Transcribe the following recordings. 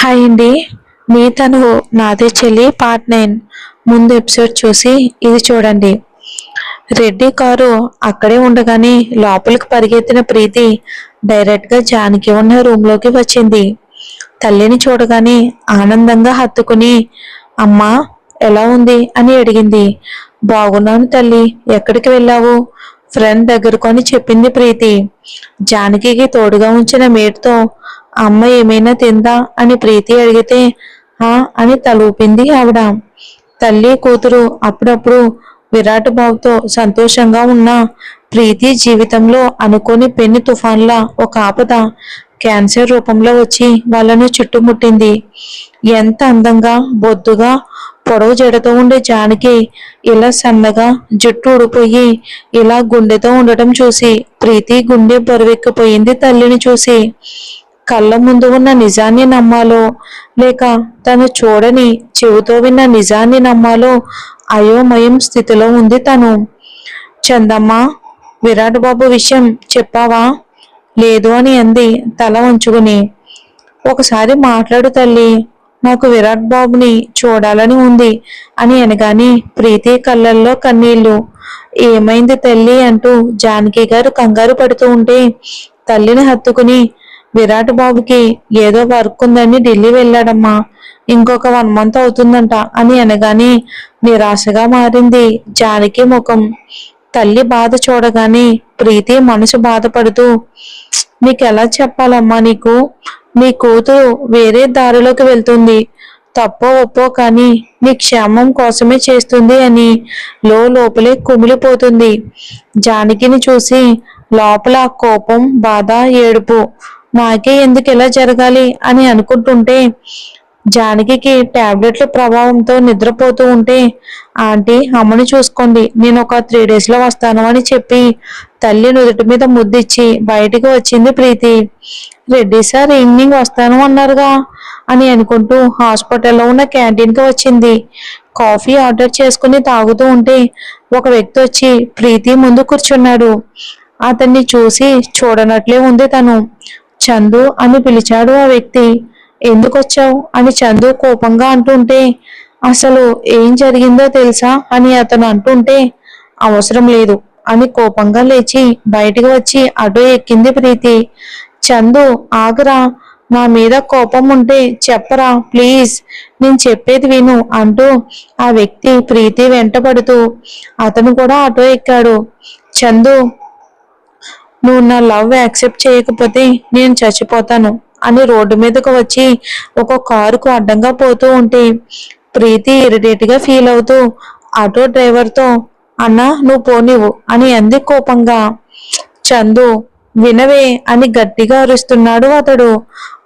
Hi అండి. నీ తను నాదే చెల్లి పార్ట్ 9 ముందు ఎపిసోడ్ చూసి ఇది చూడండి. రెడ్డి కారు అక్కడే ఉండగానే లోపలికి పరిగెత్తిన ప్రీతి డైరెక్ట్గా జానకి ఉన్న రూమ్లోకి వచ్చింది. తల్లిని చూడగానే ఆనందంగా హత్తుకుని అమ్మా ఎలా ఉంది అని అడిగింది. బాగున్నాను తల్లి, ఎక్కడికి వెళ్ళావు? ఫ్రెండ్ దగ్గరకు అని చెప్పింది ప్రీతి. జానకికి తోడుగా ఉంచిన మేట్తో అమ్మ ఏమైనా తిందా అని ప్రీతి అడిగితే ఆ అని తలూపింది ఆవిడ. తల్లి కూతురు అప్పుడప్పుడు విరాట్ బాబుతో సంతోషంగా ఉన్న ప్రీతి జీవితంలో అనుకోని పెను తుఫాన్లా ఒక ఆపద క్యాన్సర్ రూపంలో వచ్చి వాళ్ళను చుట్టుముట్టింది. ఎంత అందంగా బొద్దుగా పొడవు జడతో ఉండే జానకి ఇలా సన్నగా జుట్టు ఊడిపోయి ఇలా గుండెతో ఉండటం చూసి ప్రీతి గుండె బరువెక్కిపోయింది. తల్లిని చూసి కళ్ళ ముందు ఉన్న నిజాన్ని నమ్మాలో లేక తను చూడని చెవితో విన్న నిజాన్ని నమ్మాలో అయోమయం స్థితిలో ఉంది తను. చందమ్మ, విరాట్ బాబు విషయం చెప్పావా? లేదు అని అంది తల వంచుకుని. ఒకసారి మాట్లాడు తల్లి, నాకు విరాట్ బాబుని చూడాలని ఉంది అని అనగానే ప్రీతి కళ్ళల్లో కన్నీళ్లు. ఏమైంది తల్లి అంటూ జానకి గారు కంగారు పడుతూ ఉంటే తల్లిని హత్తుకుని విరాట్ బాబుకి ఏదో వర్క్ ఉందని ఢిల్లీ వెళ్ళాడమ్మా, ఇంకొక 1 మంత్ అవుతుందంట అని అనగానే నిరాశగా మారింది జానకి ముఖం. తల్లి బాధ చూడగానే ప్రీతి మనసు బాధపడుతూ నీకెలా చెప్పాలమ్మా, నీ కూతురు వేరే దారిలోకి వెళ్తుంది, తప్పో ఒప్పో కానీ నీ క్షేమం కోసమే చేస్తుంది అని లోపలే కుమిలిపోతుంది. జానకిని చూసి లోపల కోపం, బాధ, ఏడుపు. నాకే ఎందుకు ఇలా జరగాలి అని అనుకుంటుంటే జానకి టాబ్లెట్ల ప్రభావంతో నిద్రపోతూ ఉంటే ఆంటీ అమ్మని చూసుకోండి, నేను ఒక 3 days లో వస్తాను అని చెప్పి తల్లి నుదుటి మీద ముద్దిచ్చి బయటికి వచ్చింది ప్రీతి. రెడ్డి సార్ ఈవినింగ్ వస్తాను అన్నారుగా అని అనుకుంటూ హాస్పిటల్లో ఉన్న క్యాంటీన్కి వచ్చింది. కాఫీ ఆర్డర్ చేసుకుని తాగుతూ ఉంటే ఒక వ్యక్తి వచ్చి ప్రీతి ముందు కూర్చున్నాడు. అతన్ని చూసి చూడనట్లే ఉంది తను. చందు అని పిలిచాడు ఆ వ్యక్తి. ఎందుకొచ్చావు అని చందు కోపంగా అంటుంటే అసలు ఏం జరిగిందో తెలుసా అని అతను అంటుంటే అవసరం లేదు అని కోపంగా లేచి బయటికి వచ్చి అటో ఎక్కింది ప్రీతి. చందు ఆగరా, నా మీద కోపం ఉంటే చెప్పరా ప్లీజ్, నేను చెప్పేది విను అంటూ ఆ వ్యక్తి ప్రీతి వెంటపడుతూ అతను కూడా ఆటో ఎక్కాడు. చందు, నువ్వు నా లవ్ యాక్సెప్ట్ చేయకపోతే నేను చచ్చిపోతాను అని రోడ్డు మీదకు వచ్చి ఒక కారుకు అడ్డంగా పోతూ ఉంటే ప్రీతి ఇరిటేట్గా ఫీల్ అవుతూ ఆటో డ్రైవర్తో అన్నా నువ్వు పోనివ్వు అని అంది కోపంగా. చందు, వినవే అని గట్టిగా అరుస్తున్నాడు అతడు.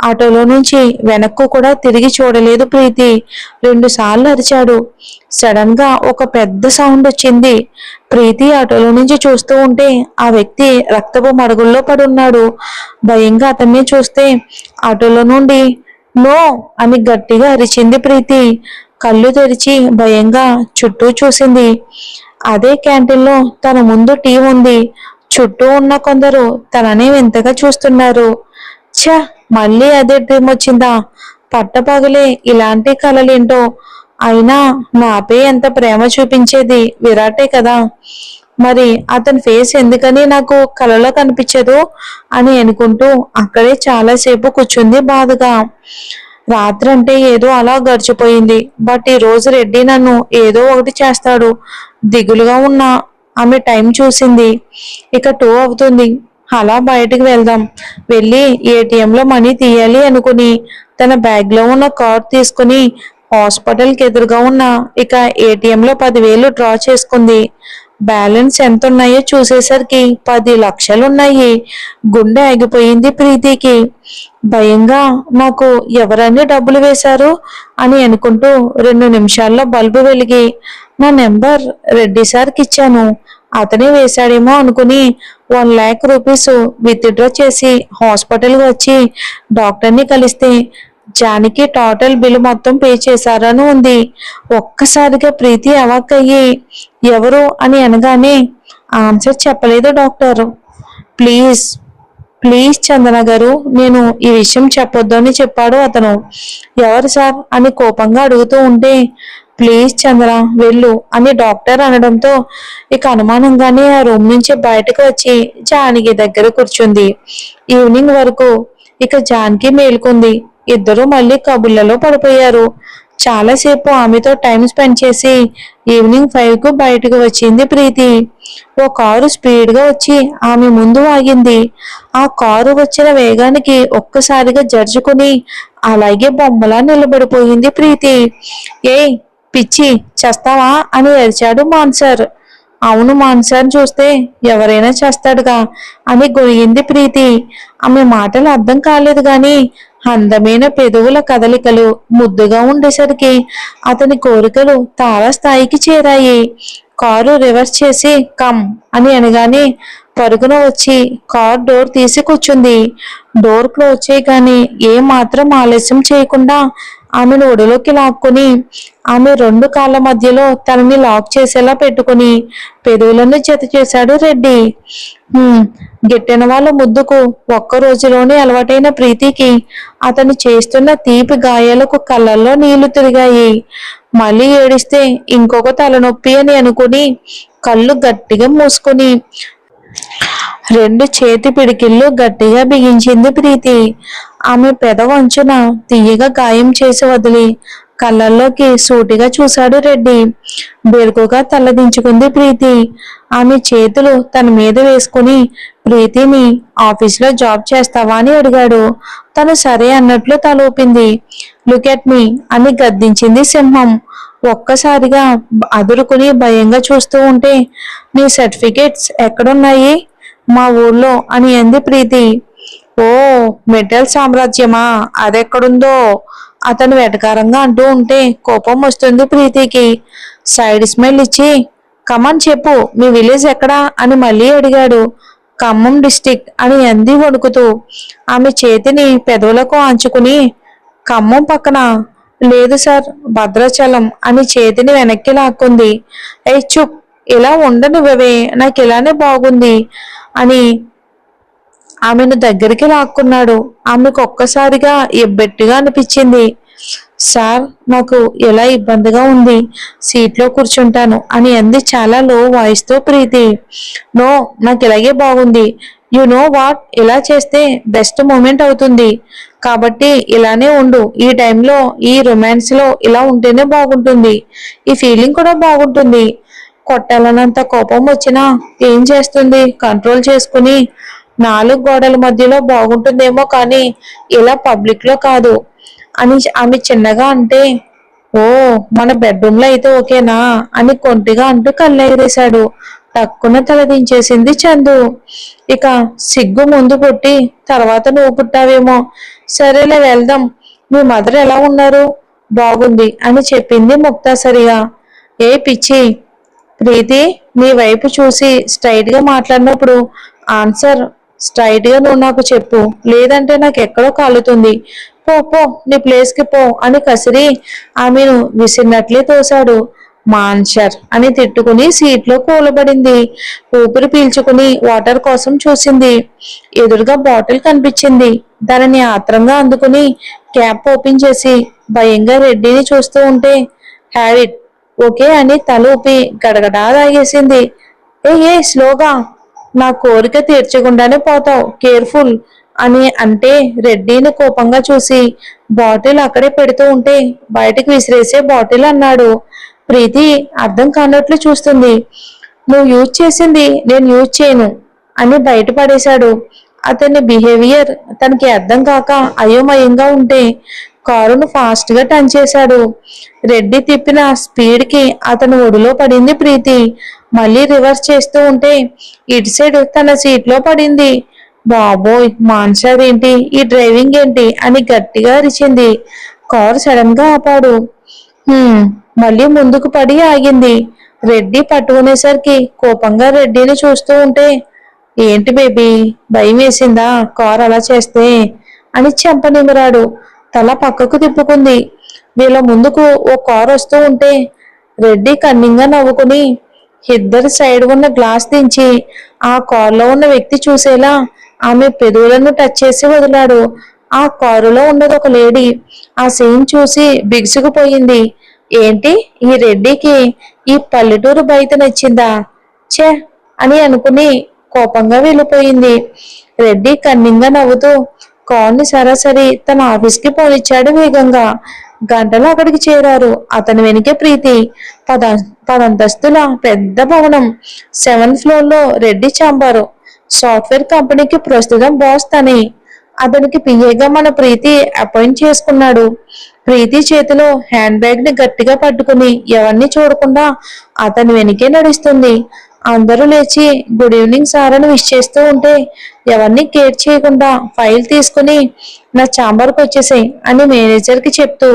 ఆటోలో నుంచి వెనక్కు కూడా తిరిగి చూడలేదు ప్రీతి. 2 సార్లు అరిచాడు. సడన్ గా ఒక పెద్ద సౌండ్ వచ్చింది. ప్రీతి ఆటోలో నుంచి చూస్తూ ఉంటే ఆ వ్యక్తి రక్తపు మడుగుల్లో పడున్నాడు. భయంగా అతన్ని చూస్తే ఆటోలో నుండి నో అని గట్టిగా అరిచింది ప్రీతి. కళ్ళు తెరిచి భయంగా చుట్టూ చూసింది. అదే క్యాంటీన్లో తన ముందు టీ ఉంది. చుట్టూ ఉన్న కొందరు తననే వింతగా చూస్తున్నారు. ఛ, మళ్ళీ అదే డ్రీమ్ వచ్చిందా? పట్టపగలే ఇలాంటి కలలేంటో. అయినా నాపై ఎంత ప్రేమ చూపించేది విరాటే కదా, మరి అతని ఫేస్ ఎందుకని నాకు కలలో కనిపించదు అని అనుకుంటూ అక్కడే చాలాసేపు కూర్చుంది బాధగా. రాత్రంటే ఏదో అలా గడిచిపోయింది. బట్ ఈ రోజు రెడ్డి నన్ను ఏదో ఒకటి చేస్తాడు దిగులుగా ఉన్న ఆమె టైం చూసింది. ఇక 2 అవుతుంది. అలా బయటికి వెళ్దాం, వెళ్ళి ఏటీఎంలో మనీ తీయాలి అనుకుని తన బ్యాగ్లో ఉన్న కార్డ్ తీసుకుని హాస్పిటల్కి ఎదురుగా ఉన్న ఇక ఏటీఎంలో 10,000 డ్రా చేసుకుంది. బ్యాలెన్స్ ఎంత ఉన్నాయో చూసేసరికి 10 లక్షలు ఉన్నాయి. గుండె ఆగిపోయింది ప్రీతికి. భయంగా నాకు ఎవరన్నీ డబ్బులు వేశారు అని అనుకుంటూ 2 నిమిషాల్లో బల్బు వెలిగి నా నెంబర్ రెడ్డి సార్కి ఇచ్చాను, అతనే వేశాడేమో అనుకుని 1 lakh రూపీస్ విత్డ్రా చేసి హాస్పిటల్కి వచ్చి డాక్టర్ని కలిస్తే జానకి టోటల్ బిల్ మొత్తం పే చేశారని ఉంది. ఒక్కసారిగా ప్రీతి అవాక్కయ్యి ఎవరు అని అనగానే ఆన్సర్ చెప్పలేదు డాక్టర్. ప్లీజ్ ప్లీజ్ చందన గారు, నేను ఈ విషయం చెప్పొద్దు అని చెప్పాడు అతను. ఎవరు సార్ అని కోపంగా అడుగుతూ ఉంటే, ప్లీజ్ చంద్ర వెళ్ళు అని డాక్టర్ అనడంతో ఇక అనుమానంగానే ఆ రూమ్ నుంచి బయటకు వచ్చి జానకి దగ్గర కూర్చుంది. ఈవినింగ్ వరకు ఇక జానకి మేల్కొంది. ఇద్దరు మళ్ళీ కబుర్లలో పడిపోయారు. చాలాసేపు ఆమెతో టైం స్పెండ్ చేసి ఈవినింగ్ 5కు బయటకు వచ్చింది ప్రీతి. ఓ కారు స్పీడ్ గా వచ్చి ఆమె ముందు ఆగింది. ఆ కారు వచ్చిన వేగానికి ఒక్కసారిగా జరుచుకుని అలాగే బొమ్మలా నిలబడిపోయింది ప్రీతి. ఏయ్ పిచ్చి, చస్తావా అని అరిచాడు మాన్సర్. అవును, మాన్సర్ చూస్తే ఎవరైనా చేస్తాడుగా అని గొరిగింది ప్రీతి. ఆమె మాటలు అర్థం కాలేదు గాని అందమైన పెదవుల కదలికలు ముద్దుగా ఉండేసరికి అతని కోరికలు తారాస్థాయికి చేరాయి. కారు రివర్స్ చేసి కమ్ అని అనగానే పరుగున వచ్చి కార్ డోర్ తీసి కూర్చుంది. డోర్ క్లోజ్ చేయగానే ఏ మాత్రం ఆలస్యం చేయకుండా ఆమెను ఒడిలోకి లాక్కుని ఆమె రెండు కాళ్ళ మధ్యలో తనని లాక్ చేసేలా పెట్టుకుని పెదవులను జత చేశాడు రెడ్డి. గిట్టెన వాళ్ళ ముద్దుకు ఒక్క రోజులోనే అలవాటైన ప్రీతికి అతను చేస్తున్న తీపి గాయాలకు కళ్ళల్లో నీళ్లు తిరిగాయి. మళ్ళీ ఏడిస్తే ఇంకొక తలనొప్పి అని అనుకుని కళ్ళు గట్టిగా మూసుకుని రెండు చేతి పిడికిళ్ళు గట్టిగా బిగించింది ప్రీతి. ఆమె పెదవంచున తీయగా గాయం చేసి వదిలి కళ్ళల్లోకి సూటిగా చూశాడు రెడ్డి. బెరుకుగా తలదించుకుంది ప్రీతి. ఆమె చేతులు తన మీద వేసుకుని ప్రీతిని ఆఫీస్లో జాబ్ చేస్తావా అని అడిగాడు. తను సరే అన్నట్లు తలూపింది. లుక్ ఎట్ మీ అని గద్దించింది సింహం. ఒక్కసారిగా అదురుకుని భయంగా చూస్తూ ఉంటే, నీ సర్టిఫికేట్స్ ఎక్కడున్నాయి? మా ఊళ్ళో అని అంది ప్రీతి. ఓ, మెటల్ సామ్రాజ్యమా, అదెక్కడుందో అతను వెటకారంగా అంటూ ఉంటే కోపం వస్తుంది ప్రీతికి. సైడ్ స్మైల్ ఇచ్చి కమన్ చెప్పు, మీ విలేజ్ ఎక్కడా అని మళ్ళీ అడిగాడు. ఖమ్మం డిస్టిక్ అని అంది వణుకుతూ. ఆమె చేతిని పెదవులకు ఆంచుకుని ఖమ్మం పక్కన లేదు సార్, భద్రాచలం అని చేతిని వెనక్కి లాక్కుంది. ఏ చుప్, ఇలా ఉండనివ్వవే, నాకు ఇలానే బాగుంది అని ఆమెను దగ్గరికి లాక్కున్నాడు. ఆమెకు ఒక్కసారిగా ఎబ్బెట్టిగా అనిపించింది. సార్, నాకు ఎలా ఇబ్బందిగా ఉంది, సీట్లో కూర్చుంటాను అని అంది చాలా లో వాయిస్ తో ప్రీతి. నో, నాకు ఇలాగే బాగుంది. యు నో వాట్, ఇలా చేస్తే బెస్ట్ మూమెంట్ అవుతుంది కాబట్టి ఇలానే ఉండు. ఈ టైంలో ఈ రొమాన్స్ లో ఇలా ఉంటేనే బాగుంటుంది. ఈ ఫీలింగ్ కూడా బాగుంటుంది. కొట్టాలన్నంత కోపం వచ్చినా ఏం చేస్తుంది, కంట్రోల్ చేసుకుని నాలుగు గోడల మధ్యలో బాగుంటుందేమో కానీ ఇలా పబ్లిక్ లో కాదు అని ఆమె చిన్నగా అంటే, ఓ, మన బెడ్రూమ్ లో అయితే ఓకేనా అని కొంటిగా అంటూ కళ్ళెగరేశాడు. టక్కున తలదించేసింది చందు. ఇక సిగ్గు ముందు పుట్టి తర్వాత నువ్వు పుట్టావేమో. సరేలే వెళ్దాం. మీ మదర్ ఎలా ఉన్నారు? బాగుంది అని చెప్పింది ముక్తాసరిగా. ఏ పిచ్చి, ప్రీతి నీ వైపు చూసి స్ట్రైట్ గా మాట్లాడినప్పుడు ఆన్సర్ స్ట్రైట్ గా నువ్వు నాకు చెప్పు, లేదంటే నాకు ఎక్కడో కాలుతుంది. పో పో, నీ ప్లేస్ కి పో అని కసిరి ఆమెను విసిరినట్లే తోశాడు. మాన్షర్ అని తిట్టుకుని సీట్లో కూలబడింది. ఊపిరి పీల్చుకుని వాటర్ కోసం చూసింది. ఎదురుగా బాటిల్ కనిపించింది. దానిని ఆత్రంగా అందుకుని క్యాప్ ఓపెన్ చేసి భయంగా రెడ్డిని చూస్తూ ఉంటే హ్యావ్ ఇట్ ఓకే అని తల ఊపి గడగడా తాగేసింది. ఏ స్లోగా, నా కోరిక తీర్చకుండానే పోతావు, కేర్ఫుల్ అని అంటే రెడ్డిని కోపంగా చూసి బాటిల్ అక్కడే పెడుతూ ఉంటే బయటకు విసిరేసే బాటిల్ అన్నాడు. ప్రీతి అర్థం కానట్లు చూస్తుంది. నువ్వు యూజ్ చేసింది నేను యూజ్ చేయను అని బయటపడేశాడు. అతని బిహేవియర్ తనకి అర్థం కాక అయోమయంగా ఉంటే కారును ఫాస్ట్ గా టర్న్ చేశాడు. రెడ్డి తిప్పిన స్పీడ్ కి అతను ఒడిలో పడింది ప్రీతి. మళ్ళీ రివర్స్ చేస్తూ ఉంటే ఇటు సైడ్ తన సీట్ లో పడింది. బాబోయ్, మాన్సార్ ఏంటి, ఈ డ్రైవింగ్ ఏంటి అని గట్టిగా అరిచింది. కారు సడన్ గా ఆపాడు. మళ్ళీ ముందుకు పడి ఆగింది. రెడ్డి పట్టుకునేసరికి కోపంగా రెడ్డిని చూస్తూ ఉంటే, ఏంటి బేబీ, భయం వేసిందా కారు అలా చేస్తే అని చెంపనిమిరాడు. తల పక్కకు తిప్పుకుంది. వీళ్ళ ముందుకు ఓ కారు వస్తూ ఉంటే రెడ్డి కన్నింగా నవ్వుకుని ఇద్దరి సైడ్ ఉన్న గ్లాస్ దించి ఆ కారులో ఉన్న వ్యక్తి చూసేలా ఆమె పెదవులను టచ్ చేసి వదిలాడు. ఆ కారులో ఉన్నది ఒక లేడీ. ఆ సీన్ చూసి బిగుసుకుపోయింది. ఏంటి, ఈ రెడ్డికి ఈ పల్లెటూరు బయట నచ్చిందా? ఛే అని అనుకుని కోపంగా వెళ్ళిపోయింది. రెడ్డి కన్నింగా నవ్వుతూ కార్ని సరాసరి తన ఆఫీస్కి పోనిచ్చాడు వేగంగా. గంటలో అక్కడికి చేరారు. అతని వెనుకే ప్రీతి. పద పదంతస్తుల పెద్ద భవనం. 7th ఫ్లోర్ లో రెడ్డి చాంబరు. సాఫ్ట్వేర్ కంపెనీకి ప్రస్తుతం బాస్ తనే. అతనికి పిఏగా మన ప్రీతి అపాయింట్ చేసుకున్నాడు. ప్రీతి చేతిలో హ్యాండ్ బ్యాగ్ ని గట్టిగా పట్టుకుని ఎవరిని చూడకుండా అతని వెనుకే నడుస్తుంది. అందరూ లేచి గుడ్ ఈవినింగ్ సార్ అని విష్ చేస్తూ ఉంటే ఎవరిని కేర్ చేయకుండా ఫైల్ తీసుకుని నా ఛాంబర్కి వచ్చేసాయి అని మేనేజర్ కి చెప్తూ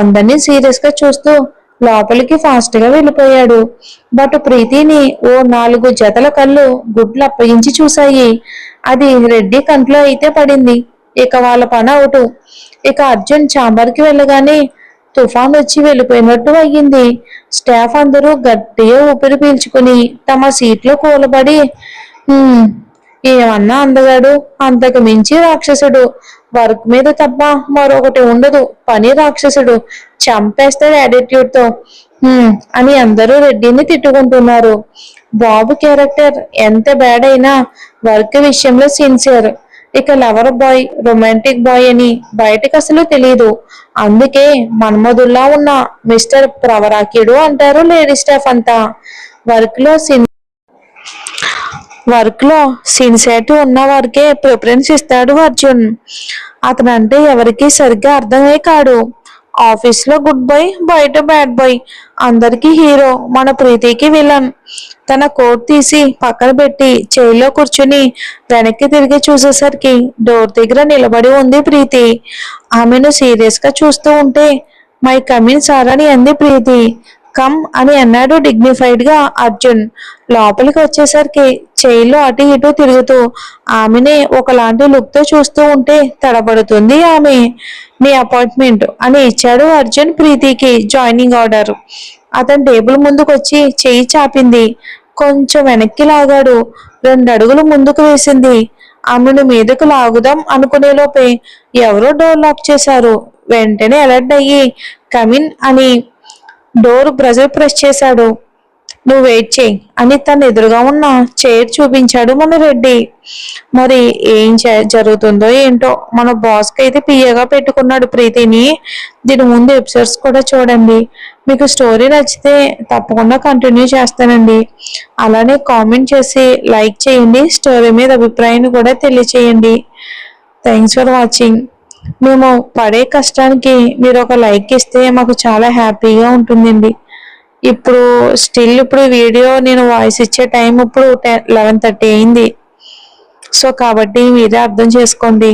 అందరినీ సీరియస్ గా చూస్తూ లోపలికి ఫాస్ట్ గా వెళ్ళిపోయాడు. బట్ ప్రీతిని ఓ 4 జతల కళ్ళు గుడ్లు అప్పగించి చూశాయి. అది రెడ్డి కంట్లో అయితే పడింది. ఇక వాళ్ళ పని అవుటు. ఇక అర్జున్ ఛాంబర్కి వెళ్ళగానే తుఫాన్ వచ్చి వెళ్ళిపోయినట్టు అయ్యింది. స్టాఫ్ అందరూ గట్టిగా ఊపిరి పీల్చుకుని తమ సీట్లో కూలబడి "హ్మ్, ఏమన్నా అందగాడు, అంతకు మించి రాక్షసుడు. వర్క్ మీద తప్ప మరొకటి ఉండదు. పని రాక్షసుడు, చంపేస్తాడు యాటిట్యూడ్ తో అని అందరూ రెడ్డిని తిట్టుకుంటున్నారు. బాబు క్యారెక్టర్ ఎంత బ్యాడ్ అయినా వర్క్ విషయంలో సిన్సియర్. ఇక లవర్ బాయ్, రొమాంటిక్ బాయ్ అని బయటకు అసలు తెలియదు. అందుకే మన్మధుల్లా ఉన్న మిస్టర్ ప్రవరాకిడు అంటారు లేడీ స్టాఫ్ అంతా. వర్క్ లో సిన్సియారిటీ ఉన్న వారికే ప్రిఫరెన్స్ ఇస్తాడు అర్జున్. అతనంటే ఎవరికి సరిగ్గా అర్థమే కాడు. ఆఫీస్ లో గుడ్ బాయ్, బయట బ్యాడ్ బాయ్. అందరికి హీరో, మన ప్రీతికి విలన్. తన కోట్ తీసి పక్కన పెట్టి చైర్లో కూర్చుని వెనక్కి తిరిగి చూసేసరికి డోర్ దగ్గర నిలబడి ఉంది ప్రీతి. ఆమెను సీరియస్ గా చూస్తూ ఉంటే మై కమిన్ సార్ అని అంది ప్రీతి. కమ్ అని అన్నాడు డిగ్నిఫైడ్ గా అర్జున్. లోపలికి వచ్చేసరికి చైర్లో అటు ఇటు తిరుగుతూ ఆమెనే ఒకలాంటి లుక్ తో చూస్తూ ఉంటే తడబడుతుంది ఆమె. మీ అపాయింట్మెంట్ అని ఇచ్చాడు అర్జున్ ప్రీతికి జాయినింగ్ ఆర్డర్. అతని టేబుల్ ముందుకు వచ్చి చెయ్యి చాపింది. కొంచెం వెనక్కి లాగాడు. 2 అడుగులు ముందుకు వేసింది. ఆమెను మీదకు లాగుదాం అనుకునే లోపే ఎవరో డోర్ లాక్ చేశారు. వెంటనే అలర్ట్ అయ్యి కమిన్ అని డోర్ బ్రజర్ ప్రెస్ చేశాడు. నువ్వు వెయిట్ చేయి అని తన ఎదురుగా ఉన్న చైర్ చూపించాడు మన రెడ్డి. మరి ఏం జరుగుతుందో ఏంటో. మన బాస్ కి అయితే పిఏగా పెట్టుకున్నాడు ప్రీతిని. దీని ముందు ఎపిసోడ్స్ కూడా చూడండి. మీకు స్టోరీ నచ్చితే తప్పకుండా కంటిన్యూ చేస్తానండి. అలానే కామెంట్ చేసి లైక్ చేయండి. స్టోరీ మీద అభిప్రాయాన్ని కూడా తెలియచేయండి. Thanks for watching. మేము పడే కష్టానికి మీరు ఒక లైక్ ఇస్తే మాకు చాలా హ్యాపీగా ఉంటుందండి. ఇప్పుడు వీడియో నేను వాయిస్ ఇచ్చే టైం ఇప్పుడు 11:30 అయింది. సో కాబట్టి మీరే అర్థం చేసుకోండి.